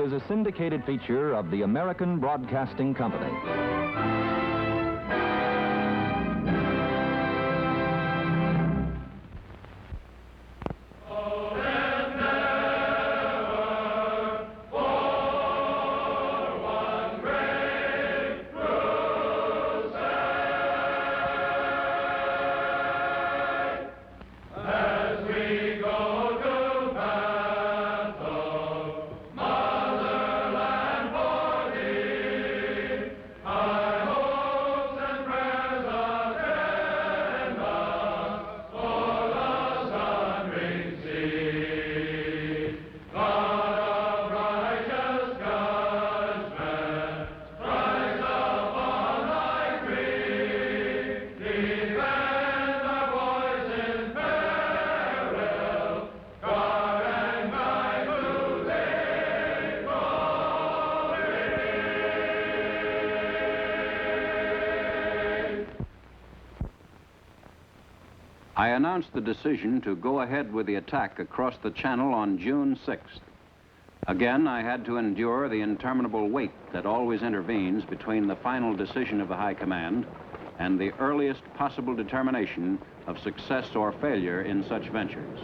is a syndicated feature of the American Broadcasting Company. I announced the decision to go ahead with the attack across the Channel on June 6th. Again, I had to endure the interminable wait that always intervenes between the final decision of the High Command and the earliest possible determination of success or failure in such ventures.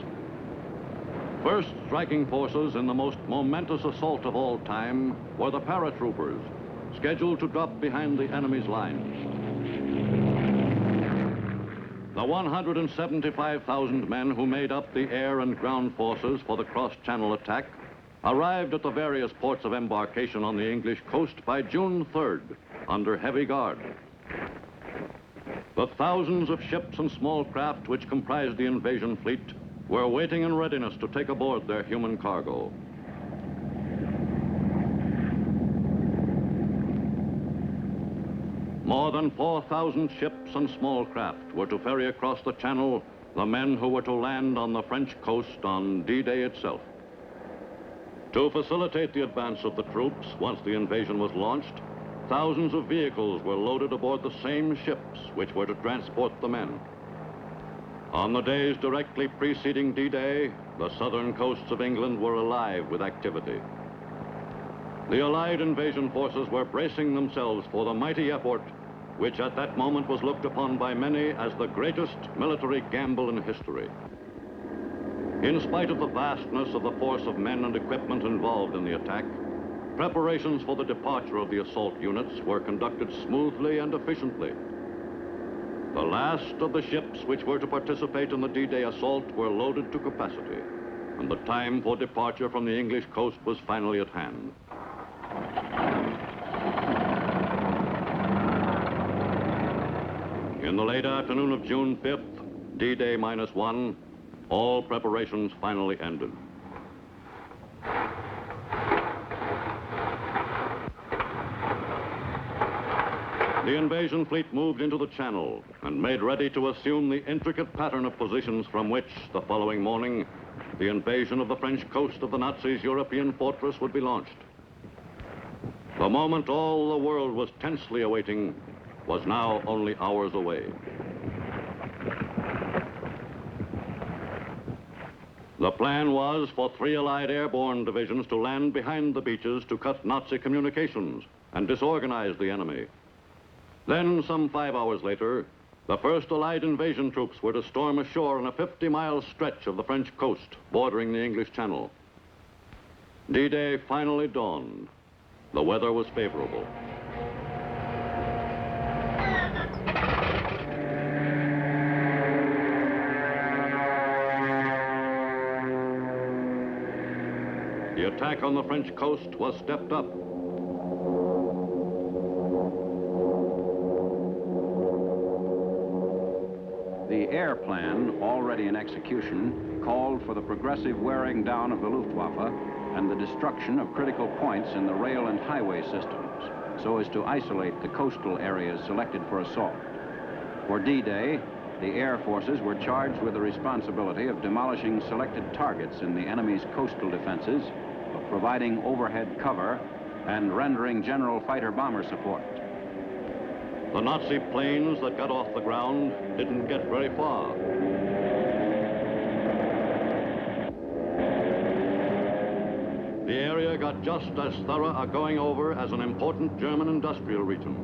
First striking forces in the most momentous assault of all time were the paratroopers, scheduled to drop behind the enemy's lines. The 175,000 men who made up the air and ground forces for the cross-channel attack arrived at the various ports of embarkation on the English coast by June 3rd, under heavy guard. The thousands of ships and small craft which comprised the invasion fleet were waiting in readiness to take aboard their human cargo. More than 4,000 ships and small craft were to ferry across the Channel the men who were to land on the French coast on D-Day itself. To facilitate the advance of the troops once the invasion was launched, thousands of vehicles were loaded aboard the same ships which were to transport the men. On the days directly preceding D-Day, the southern coasts of England were alive with activity. The Allied invasion forces were bracing themselves for the mighty effort which at that moment was looked upon by many as the greatest military gamble in history. In spite of the vastness of the force of men and equipment involved in the attack, preparations for the departure of the assault units were conducted smoothly and efficiently. The last of the ships which were to participate in the D-Day assault were loaded to capacity, and the time for departure from the English coast was finally at hand. In the late afternoon of June 5th, D-Day -1, all preparations finally ended. The invasion fleet moved into the Channel and made ready to assume the intricate pattern of positions from which, the following morning, the invasion of the French coast of the Nazis' European fortress would be launched. The moment all the world was tensely awaiting was now only hours away. The plan was for 3 Allied airborne divisions to land behind the beaches to cut Nazi communications and disorganize the enemy. Then, some 5 hours later, the first Allied invasion troops were to storm ashore on a 50-mile stretch of the French coast bordering the English Channel. D-Day finally dawned. The weather was favorable. The attack on the French coast was stepped up. The air plan, already in execution, called for the progressive wearing down of the Luftwaffe and the destruction of critical points in the rail and highway systems, so as to isolate the coastal areas selected for assault. For D-Day, the air forces were charged with the responsibility of demolishing selected targets in the enemy's coastal defenses, of providing overhead cover, and rendering general fighter-bomber support. The Nazi planes that got off the ground didn't get very far. the area got just as thorough a going-over as an important German industrial region.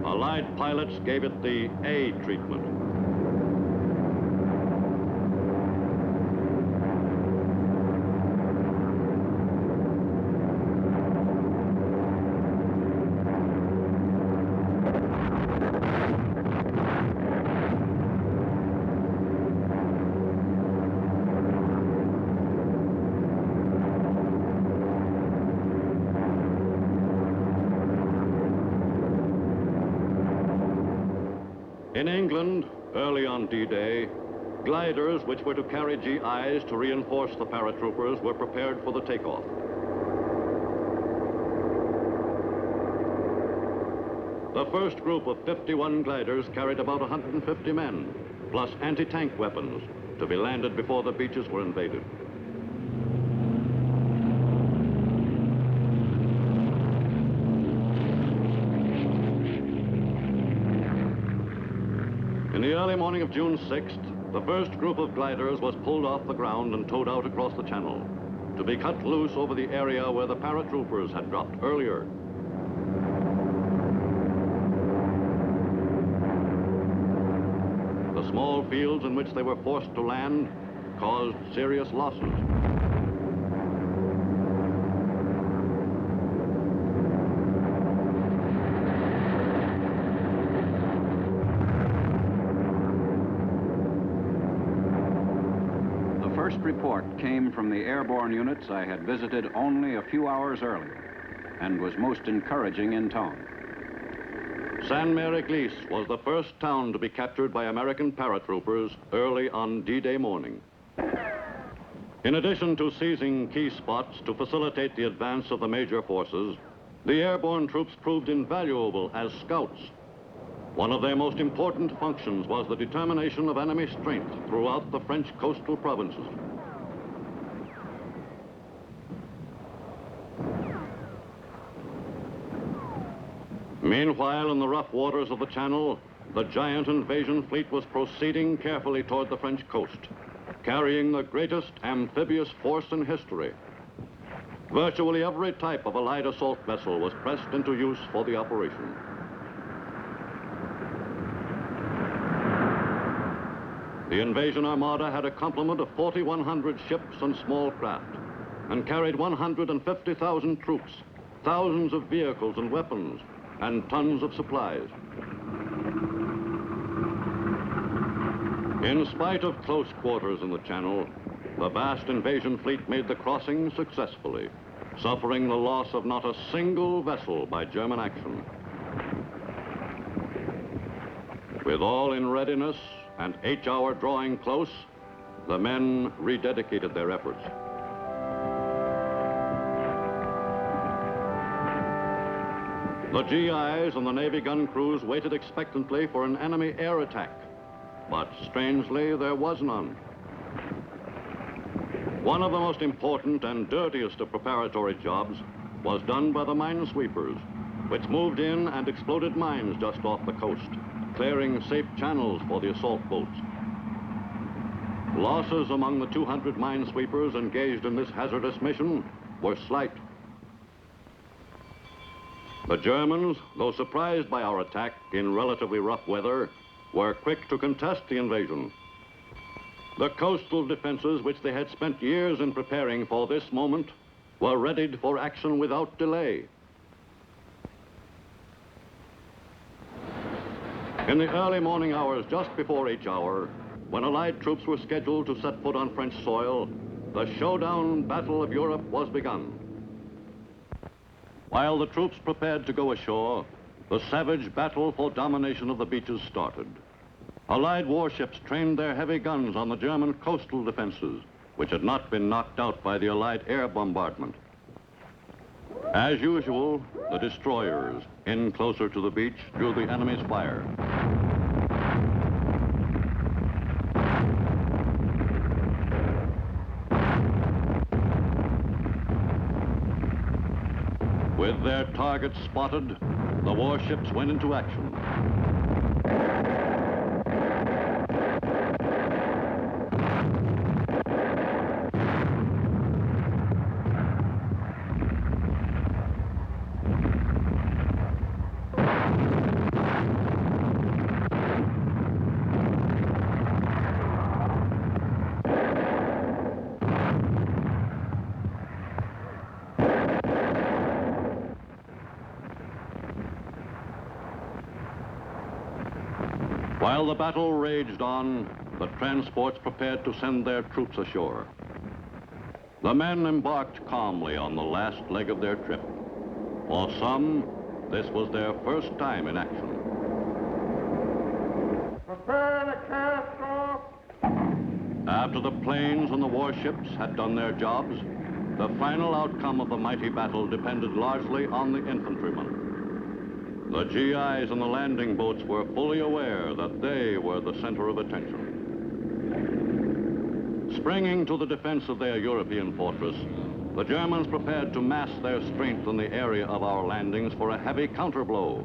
Allied pilots gave it the A treatment. In England, early on D-Day, gliders which were to carry GIs to reinforce the paratroopers were prepared for the takeoff. The first group of 51 gliders carried about 150 men, plus anti-tank weapons, to be landed before the beaches were invaded. In the early morning of June 6th, the first group of gliders was pulled off the ground and towed out across the channel to be cut loose over the area where the paratroopers had dropped earlier. The small fields in which they were forced to land caused serious losses. The first report came from the airborne units I had visited only a few hours earlier and was most encouraging in tone. San Mary-Glees was the first town to be captured by American paratroopers early on D-Day morning. In addition to seizing key spots to facilitate the advance of the major forces, the airborne troops proved invaluable as scouts. One of their most important functions was the determination of enemy strength throughout the French coastal provinces. Meanwhile, in the rough waters of the Channel, the giant invasion fleet was proceeding carefully toward the French coast, carrying the greatest amphibious force in history. Virtually every type of Allied assault vessel was pressed into use for the operation. The invasion armada had a complement of 4,100 ships and small craft and carried 150,000 troops, thousands of vehicles and weapons, and tons of supplies. In spite of close quarters in the Channel, the vast invasion fleet made the crossing successfully, suffering the loss of not a single vessel by German action. With all in readiness and H-hour drawing close, the men rededicated their efforts. The GIs and the Navy gun crews waited expectantly for an enemy air attack, but strangely, there was none. One of the most important and dirtiest of preparatory jobs was done by the minesweepers, which moved in and exploded mines just off the coast, clearing safe channels for the assault boats. Losses among the 200 minesweepers engaged in this hazardous mission were slight. The Germans, though surprised by our attack in relatively rough weather, were quick to contest the invasion. The coastal defenses, which they had spent years in preparing for this moment, were readied for action without delay. In the early morning hours just before H-hour, when Allied troops were scheduled to set foot on French soil, the showdown battle of Europe was begun. While the troops prepared to go ashore, the savage battle for domination of the beaches started. Allied warships trained their heavy guns on the German coastal defenses, which had not been knocked out by the Allied air bombardment. As usual, the destroyers, in closer to the beach, drew the enemy's fire. With their targets spotted, the warships went into action. While the battle raged on, the transports prepared to send their troops ashore. The men embarked calmly on the last leg of their trip. For some, this was their first time in action. Prepare the cast off! After the planes and the warships had done their jobs, the final outcome of the mighty battle depended largely on the infantrymen. The GIs and the landing boats were fully aware that they were the center of attention. Springing to the defense of their European fortress, the Germans prepared to mass their strength in the area of our landings for a heavy counterblow.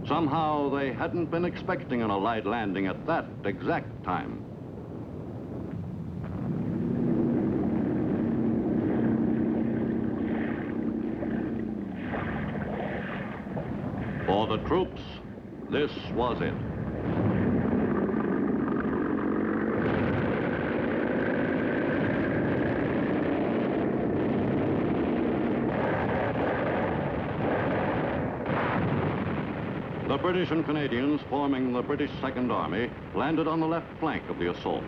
Somehow they hadn't been expecting an Allied landing at that exact time. For the troops, this was it. The British and Canadians, forming the British Second Army, landed on the left flank of the assault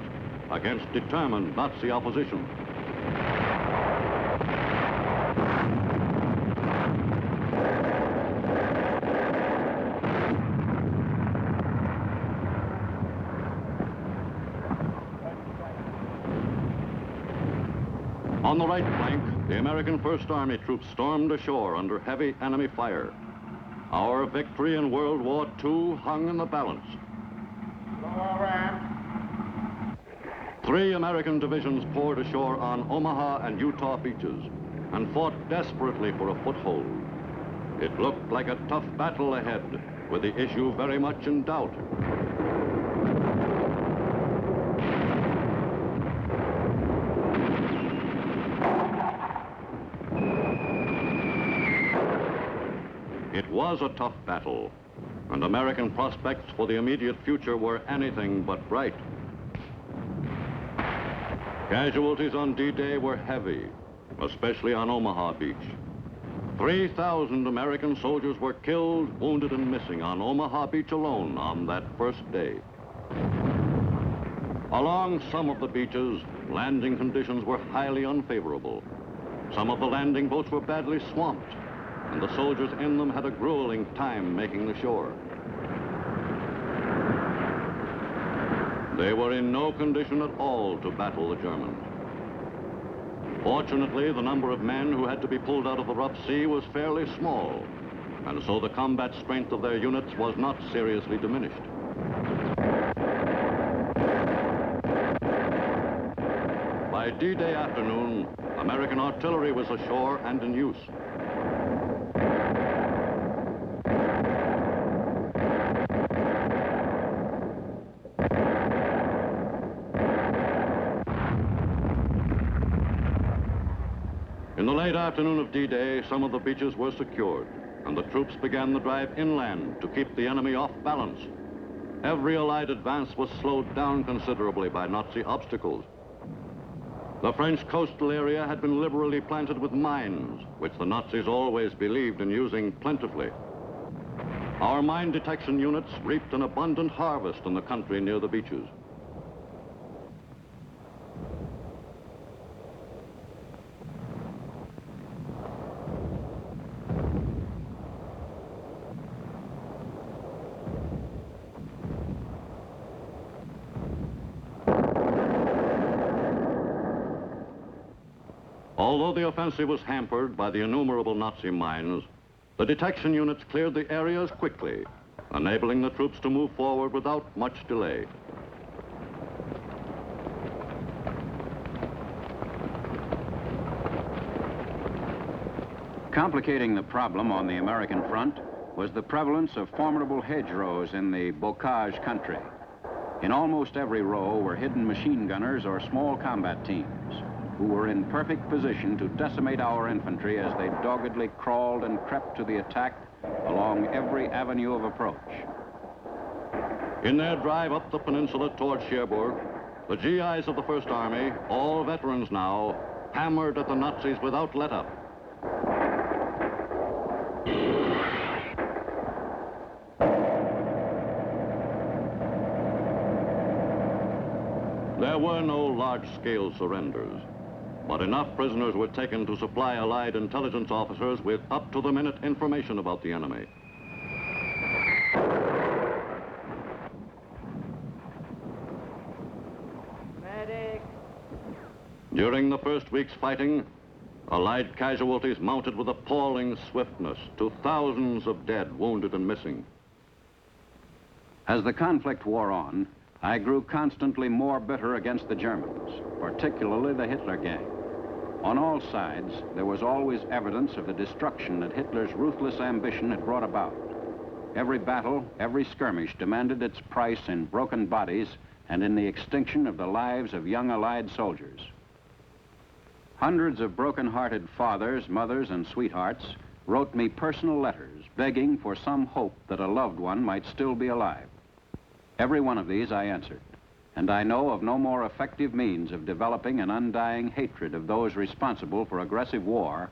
against determined Nazi opposition. On the right flank, the American First Army troops stormed ashore under heavy enemy fire. Our victory in World War II hung in the balance. Three American divisions poured ashore on Omaha and Utah beaches and fought desperately for a foothold. It looked like a tough battle ahead, with the issue very much in doubt. It was a tough battle, and American prospects for the immediate future were anything but bright. Casualties on D-Day were heavy, especially on Omaha Beach. 3,000 American soldiers were killed, wounded, and missing on Omaha Beach alone on that first day. Along some of the beaches, landing conditions were highly unfavorable. Some of the landing boats were badly swamped, and the soldiers in them had a grueling time making the shore. They were in no condition at all to battle the Germans. Fortunately, the number of men who had to be pulled out of the rough sea was fairly small, and so the combat strength of their units was not seriously diminished. By D-Day afternoon, American artillery was ashore and in use. In the late afternoon of D-Day, some of the beaches were secured, and the troops began the drive inland to keep the enemy off balance. Every Allied advance was slowed down considerably by Nazi obstacles. The French coastal area had been liberally planted with mines, which the Nazis always believed in using plentifully. Our mine detection units reaped an abundant harvest in the country near the beaches. Although the offensive was hampered by the innumerable Nazi mines, the detection units cleared the areas quickly, enabling the troops to move forward without much delay. Complicating the problem on the American front was the prevalence of formidable hedgerows in the bocage country. In almost every row were hidden machine gunners or small combat teams who were in perfect position to decimate our infantry as they doggedly crawled and crept to the attack along every avenue of approach. In their drive up the peninsula toward Cherbourg, the GIs of the First Army, all veterans now, hammered at the Nazis without let-up. There were no large-scale surrenders, but enough prisoners were taken to supply Allied intelligence officers with up-to-the-minute information about the enemy. Medic! During the first week's fighting, Allied casualties mounted with appalling swiftness to thousands of dead, wounded, and missing. As the conflict wore on, I grew constantly more bitter against the Germans, particularly the Hitler Gang. On all sides, there was always evidence of the destruction that Hitler's ruthless ambition had brought about. Every battle, every skirmish demanded its price in broken bodies and in the extinction of the lives of young Allied soldiers. Hundreds of broken-hearted fathers, mothers, and sweethearts wrote me personal letters begging for some hope that a loved one might still be alive. Every one of these I answered, and I know of no more effective means of developing an undying hatred of those responsible for aggressive war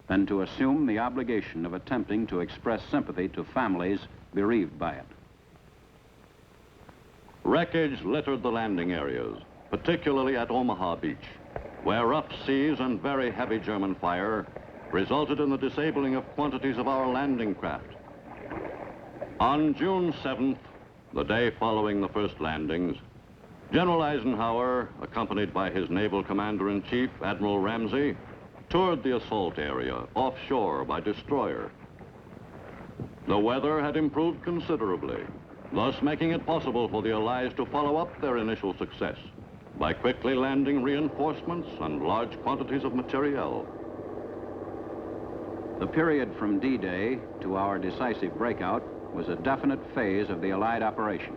than to assume the obligation of attempting to express sympathy to families bereaved by it. Wreckage littered the landing areas, particularly at Omaha Beach, where rough seas and very heavy German fire resulted in the disabling of quantities of our landing craft. On June 7th, the day following the first landings, General Eisenhower, accompanied by his naval commander-in-chief, Admiral Ramsey, toured the assault area offshore by destroyer. The weather had improved considerably, thus making it possible for the Allies to follow up their initial success by quickly landing reinforcements and large quantities of materiel. The period from D-Day to our decisive breakout was a definite phase of the Allied operation.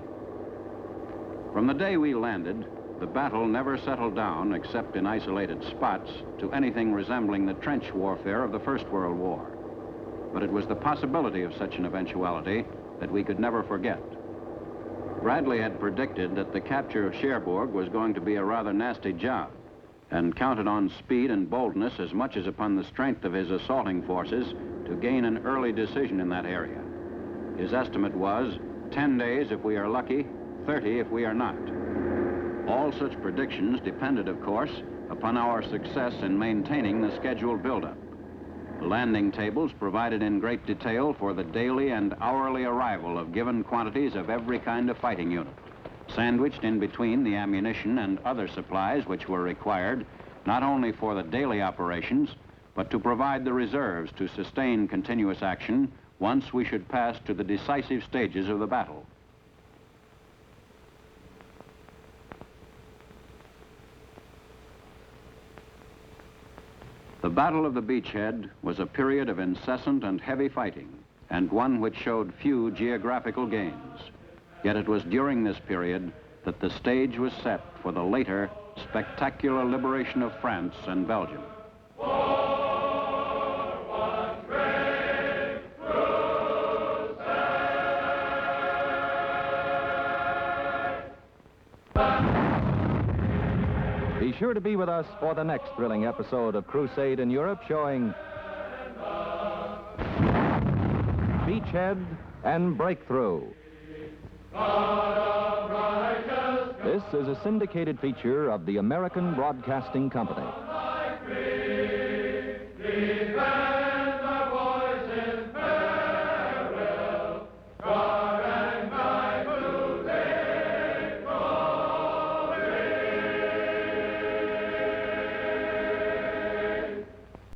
From the day we landed, the battle never settled down, except in isolated spots, to anything resembling the trench warfare of the First World War. But it was the possibility of such an eventuality that we could never forget. Bradley had predicted that the capture of Cherbourg was going to be a rather nasty job, and counted on speed and boldness as much as upon the strength of his assaulting forces to gain an early decision in that area. His estimate was 10 days if we are lucky, 30 if we are not. All such predictions depended, of course, upon our success in maintaining the scheduled buildup. The landing tables provided in great detail for the daily and hourly arrival of given quantities of every kind of fighting unit, sandwiched in between the ammunition and other supplies which were required not only for the daily operations, but to provide the reserves to sustain continuous action once we should pass to the decisive stages of the battle. The Battle of the Beachhead was a period of incessant and heavy fighting, and one which showed few geographical gains. Yet it was during this period that the stage was set for the later, spectacular liberation of France and Belgium. Be sure to be with us for the next thrilling episode of Crusade in Europe, showing Beachhead and Breakthrough. This is a syndicated feature of the American Broadcasting Company.